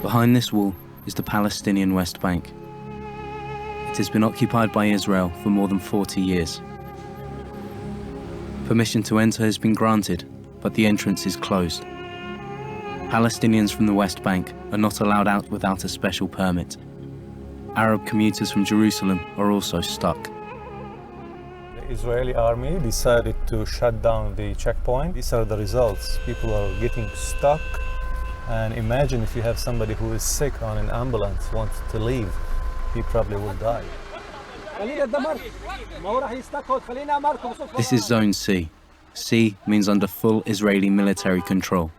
Behind this wall is the Palestinian West Bank. It has been occupied by Israel for more than 40 years. Permission to enter has been granted, but the entrance is closed. Palestinians from the West Bank are not allowed out without a special permit. Arab commuters from Jerusalem are also stuck. The Israeli army decided to shut down the checkpoint. These are the results. People are getting stuck. And imagine if you have somebody who is sick on an ambulance, wants to leave, he probably will die. This is Zone C. C means under full Israeli military control.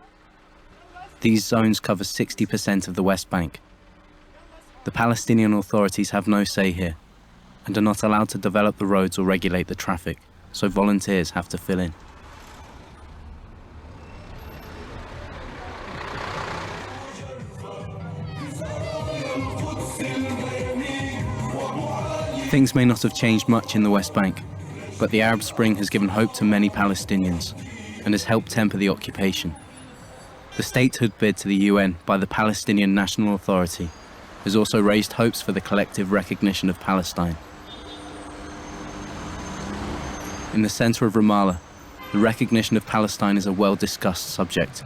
These zones cover 60% of the West Bank. The Palestinian authorities have no say here and are not allowed to develop the roads or regulate the traffic, so volunteers have to fill in. Things may not have changed much in the West Bank, but the Arab Spring has given hope to many Palestinians and has helped temper the occupation. The statehood bid to the UN by the Palestinian National Authority has also raised hopes for the collective recognition of Palestine. In the center of Ramallah, the recognition of Palestine is a well-discussed subject.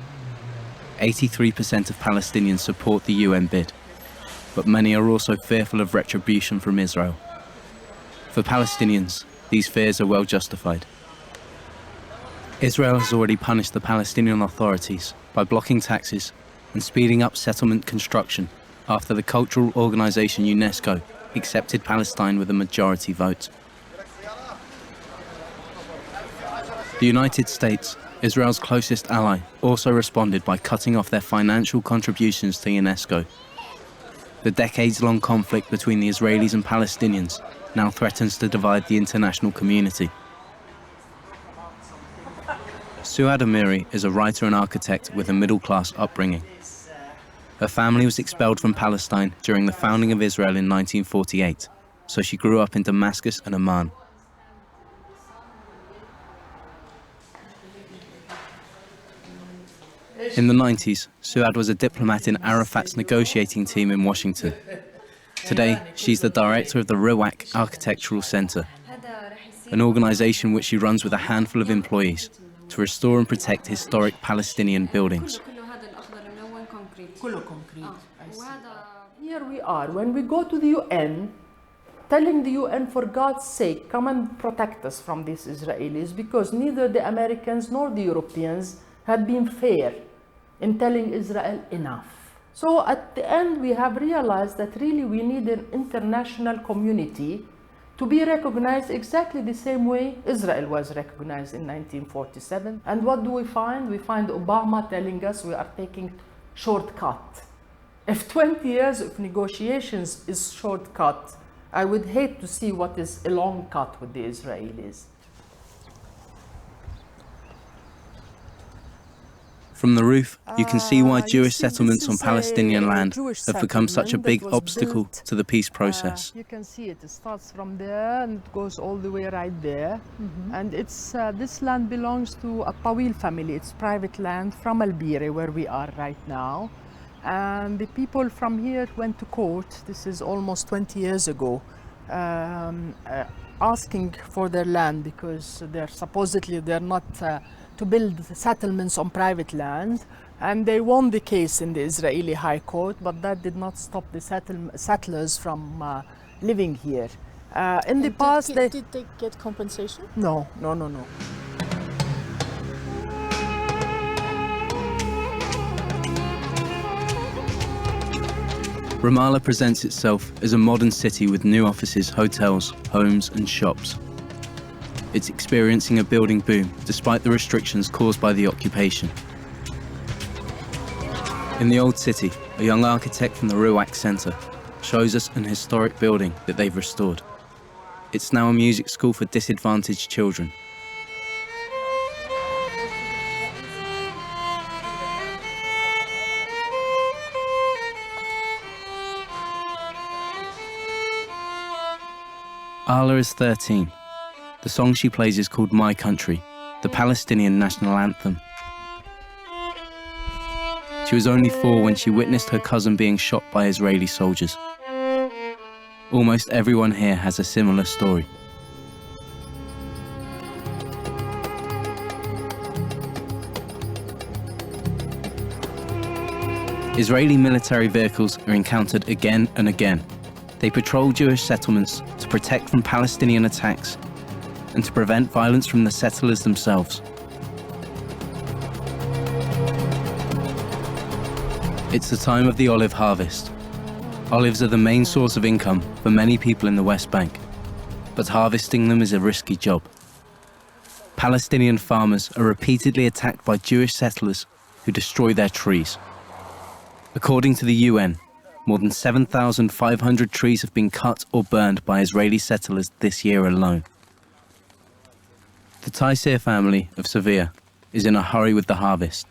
83% of Palestinians support the UN bid, but many are also fearful of retribution from Israel. For Palestinians, these fears are well justified. Israel has already punished the Palestinian authorities by blocking taxes and speeding up settlement construction after the cultural organization UNESCO accepted Palestine with a majority vote. The United States, Israel's closest ally, also responded by cutting off their financial contributions to UNESCO. The decades-long conflict between the Israelis and Palestinians now threatens to divide the international community. Suad Amiry is a writer and architect with a middle-class upbringing. Her family was expelled from Palestine during the founding of Israel in 1948, so she grew up in Damascus and Amman. In the 90s, Suad was a diplomat in Arafat's negotiating team in Washington. Today, she's the director of the Ruwaq Architectural Center, an organization which she runs with a handful of employees to restore and protect historic Palestinian buildings. Here we are, when we go to the UN, telling the UN, for God's sake, come and protect us from these Israelis, because neither the Americans nor the Europeans had been fair in telling Israel enough. So at the end, we have realized that really we need an international community to be recognized exactly the same way Israel was recognized in 1947. And what do we find? We find Obama telling us we are taking shortcut. If 20 years of negotiations is shortcut, I would hate to see what is a long cut with the Israelis. From the roof, you can see why Jewish settlements on Palestinian land have become such a big obstacle to the peace process. You can see it starts from there and it goes all the way right there. And it's this land belongs to a Tawil family. It's private land from Al-Biri, where we are right now. And the people from here went to court, this is almost 20 years ago, asking for their land because they're not to build settlements on private land, and they won the case in the Israeli High Court, but that did not stop the settlers from living here. In the past, did they get compensation? No. Ramallah presents itself as a modern city with new offices, hotels, homes and shops. It's experiencing a building boom despite the restrictions caused by the occupation. In the old city, a young architect from the Ruwaq Center shows us an historic building that they've restored. It's now a music school for disadvantaged children. Ala is 13. The song she plays is called My Country, the Palestinian national anthem. She was only 4 when she witnessed her cousin being shot by Israeli soldiers. Almost everyone here has a similar story. Israeli military vehicles are encountered again and again. They patrol Jewish settlements to protect from Palestinian attacks and to prevent violence from the settlers themselves. It's the time of the olive harvest. Olives are the main source of income for many people in the West Bank, but harvesting them is a risky job. Palestinian farmers are repeatedly attacked by Jewish settlers who destroy their trees. According to the UN, more than 7,500 trees have been cut or burned by Israeli settlers this year alone. The Taisir family of Sevilla is in a hurry with the harvest.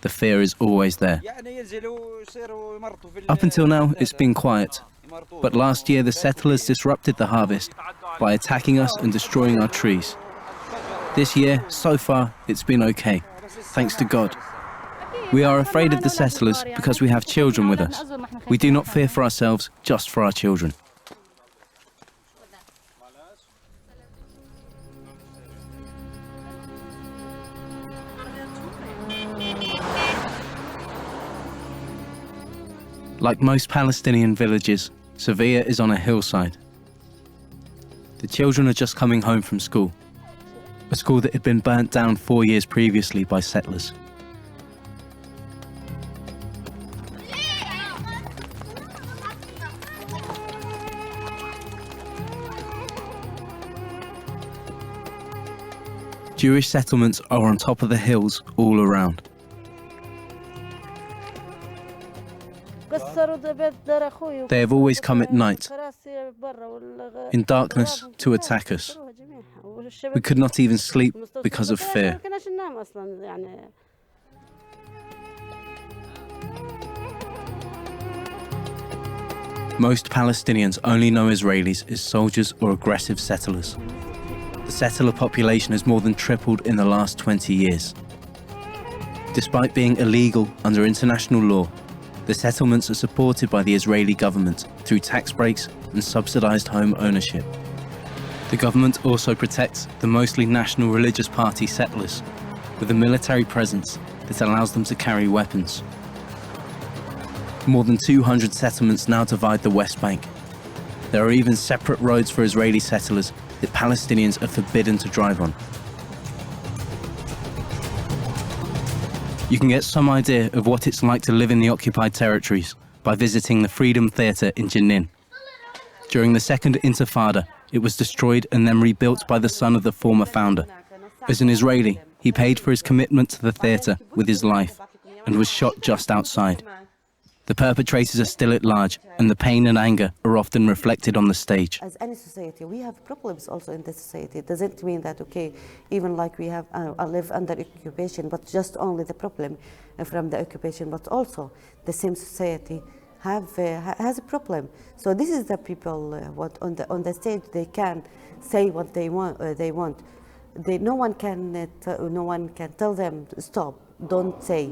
The fear is always there. Up until now, it's been quiet. But last year, the settlers disrupted the harvest by attacking us and destroying our trees. This year, so far, it's been okay, thanks to God. We are afraid of the settlers because we have children with us. We do not fear for ourselves, just for our children. Like most Palestinian villages, Sevilla is on a hillside. The children are just coming home from school, a school that had been burnt down 4 years previously by settlers. Jewish settlements are on top of the hills all around. They have always come at night, in darkness, to attack us. We could not even sleep because of fear. Most Palestinians only know Israelis as soldiers or aggressive settlers. The settler population has more than tripled in the last 20 years. Despite being illegal under international law, the settlements are supported by the Israeli government through tax breaks and subsidized home ownership. The government also protects the mostly national religious party settlers with a military presence that allows them to carry weapons. More than 200 settlements now divide the West Bank. There are even separate roads for Israeli settlers that Palestinians are forbidden to drive on. You can get some idea of what it's like to live in the occupied territories by visiting the Freedom Theatre in Jenin. During the Second Intifada, it was destroyed and then rebuilt by the son of the former founder. As an Israeli, he paid for his commitment to the theatre with his life and was shot just outside. The perpetrators are still at large, and the pain and anger are often reflected on the stage. As any society, we have problems also in this society. It doesn't mean that, okay, even like we have live under occupation, but just only the problem from the occupation, but also the same society has a problem. So this is the people what on the stage they can say what they want. No one can tell them stop. Don't say.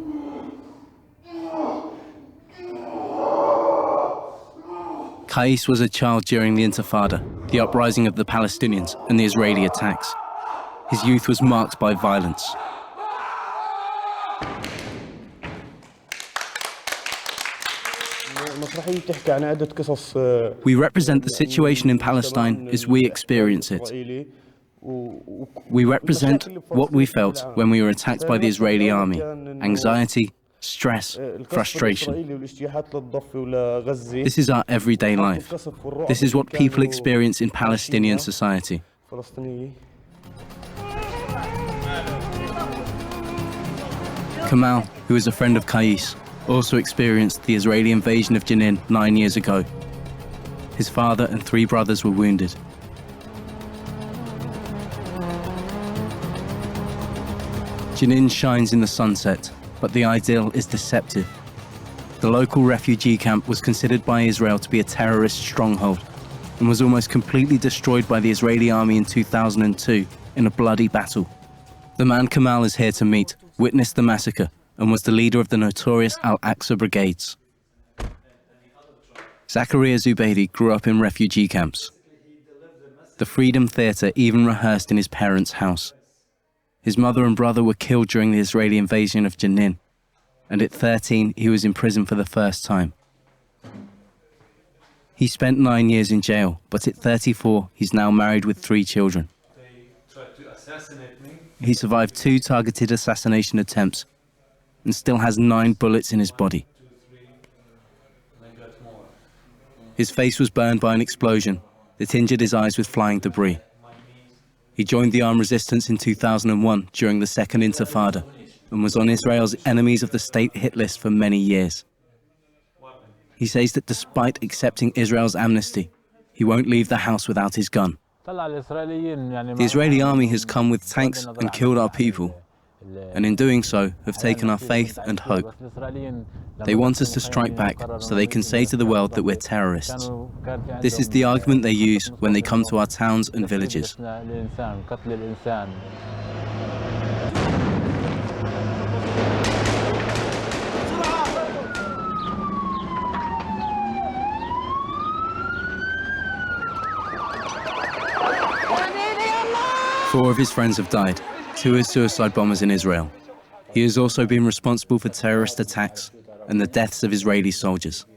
Qais was a child during the Intifada, the uprising of the Palestinians and the Israeli attacks. His youth was marked by violence. We represent the situation in Palestine as we experience it. We represent what we felt when we were attacked by the Israeli army: anxiety, stress, frustration. This is our everyday life. This is what people experience in Palestinian society. Kamal, who is a friend of Qais, also experienced the Israeli invasion of Jenin 9 years ago. His father and 3 brothers were wounded. Jenin shines in the sunset, but the ideal is deceptive. The local refugee camp was considered by Israel to be a terrorist stronghold and was almost completely destroyed by the Israeli army in 2002 in a bloody battle. The man Kamal is here to meet witnessed the massacre and was the leader of the notorious al-Aqsa Brigades. Zakaria Zubeidi grew up in refugee camps. The Freedom Theatre even rehearsed in his parents' house. His mother and brother were killed during the Israeli invasion of Jenin, and at 13 he was in prison for the first time. He spent 9 years in jail, but at 34 he's now married with 3 children. They tried to assassinate me. He survived 2 targeted assassination attempts and still has 9 bullets in his body. 2, 3, and I got more. His face was burned by an explosion that injured his eyes with flying debris. He joined the armed resistance in 2001 during the Second Intifada and was on Israel's enemies of the state hit list for many years. He says that despite accepting Israel's amnesty, he won't leave the house without his gun. The Israeli army has come with tanks and killed our people, and in doing so have taken our faith and hope. They want us to strike back so they can say to the world that we're terrorists. This is the argument they use when they come to our towns and villages. 4 of his friends have died, 2 as suicide bombers in Israel. He has also been responsible for terrorist attacks and the deaths of Israeli soldiers.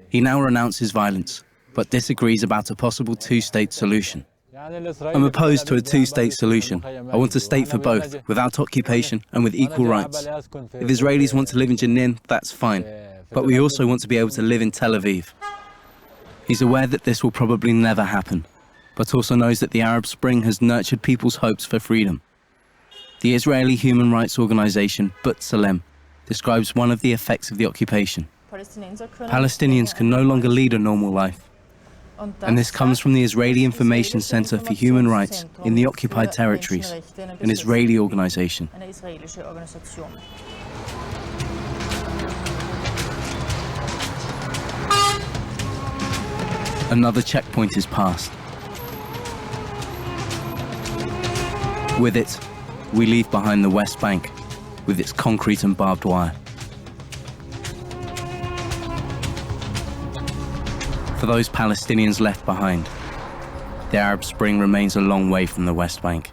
He now renounces violence, but disagrees about a possible 2-state solution. I'm opposed to a 2-state solution. I want a state for both, without occupation and with equal rights. If Israelis want to live in Jenin, that's fine. But we also want to be able to live in Tel Aviv. He's aware that this will probably never happen, but also knows that the Arab Spring has nurtured people's hopes for freedom. The Israeli human rights organization B'Tselem describes one of the effects of the occupation. Palestinians can no longer lead a normal life. And this comes from the Israeli Information Center for Human Rights in the occupied territories, an Israeli organization. Another checkpoint is passed. With it, we leave behind the West Bank with its concrete and barbed wire. For those Palestinians left behind, the Arab Spring remains a long way from the West Bank.